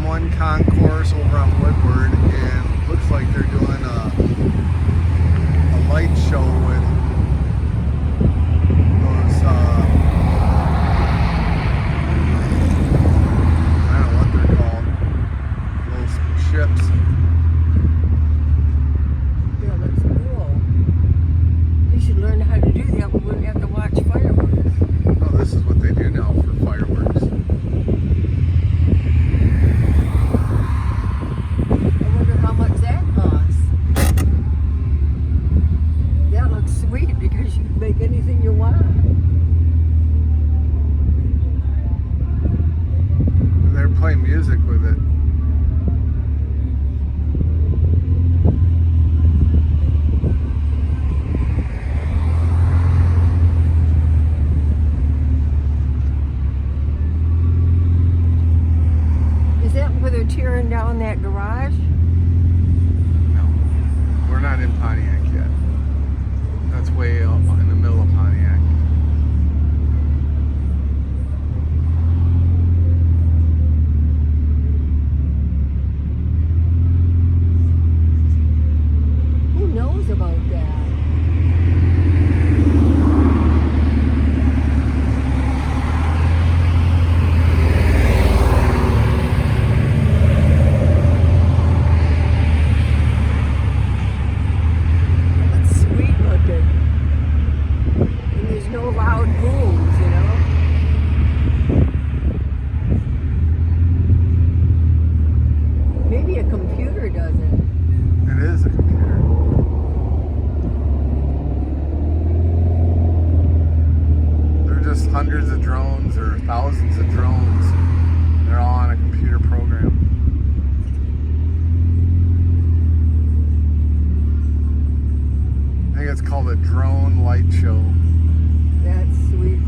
M1 Concourse over on Woodward, and looks like they're doing a light show with those, I don't know what they're called, those ships. Yeah, that's cool. You should learn how to do that. We wouldn't have to watch fireworks. No, this is what they do now for fireworks. I wonder how much that costs. That looks sweet because you can make anything you want. They're playing music with it. Is that where they're tearing down that garage? No, we're not in Pontiac yet. That's way up in the middle of Pontiac. Who knows about that? That's sweet looking. And there's no loud booms, you know? Maybe a computer does it. It is a computer. They're just hundreds of drones or thousands of drones. They're all on a computer program. I think it's called a drone light show. That's sweet.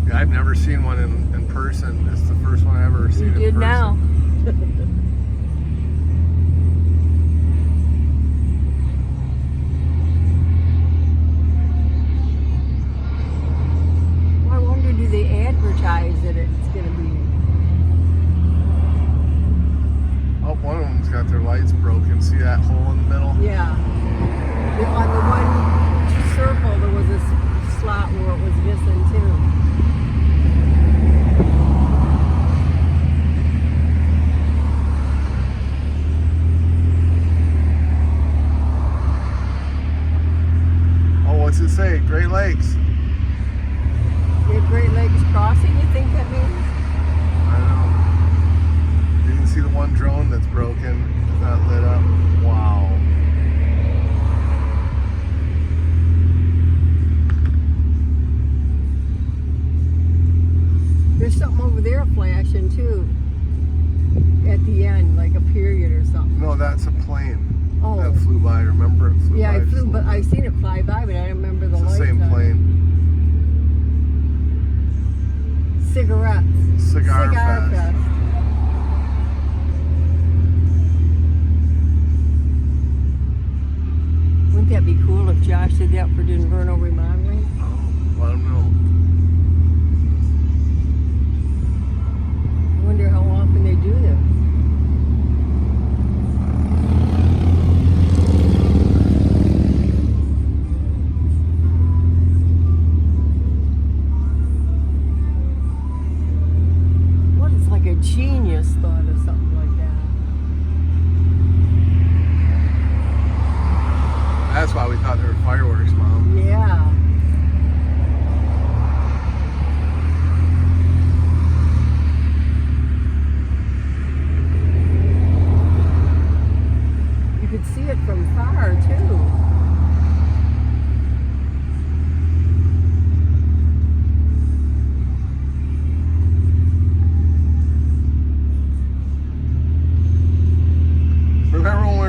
Yeah, I've never seen one in person. It's the first one I've ever seen You in did person. now. I wonder, do they advertise that it's going to be? Oh, one of them's got their lights broken. See that hole in the middle? Yeah. On the one circle, there was a slot where it was missing too. Oh, what's it say? Great Lakes. The Great Lakes Crossing, you think that means? I know. You can see the one drone that's broken. It's not lit up. Wow. There's something over there flashing too. At the end, like a period or something. No, that's a plane. Oh. That flew by. Remember it flew Yeah, by? I just flew, a but little I bit. seen it fly by, but I don't remember the It's the lights same on it. plane. Cigarettes. Cigar Fest. Wouldn't that be cool if Josh did that for Inverno remodeling? Oh, I don't know. I wonder how often they do this. What is like a genius thought of something like that? That's why we thought they were fireworks, Mom. Yeah. You could see it from far too.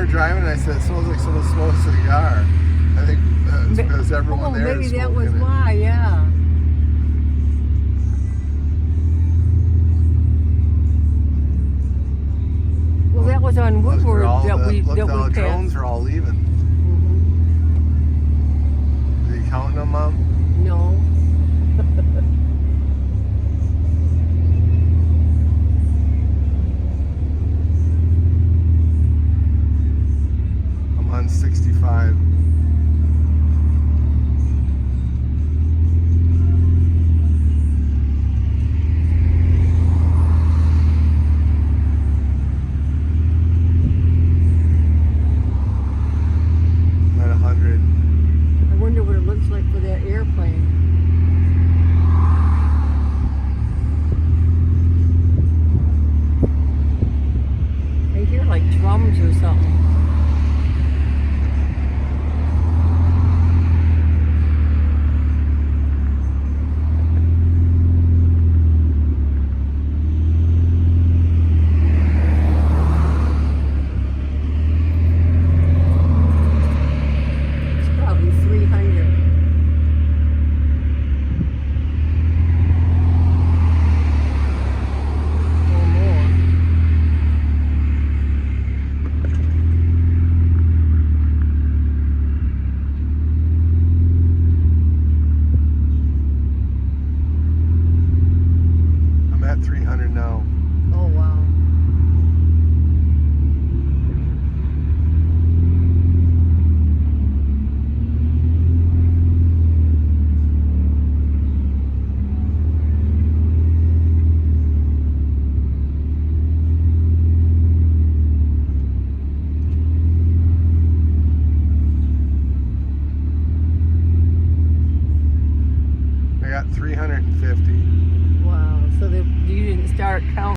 driving and I said, it smells like someone smoked a cigar. I think it's because everyone there is maybe that smoking was it. why, yeah. 350. Wow. So you didn't start counting.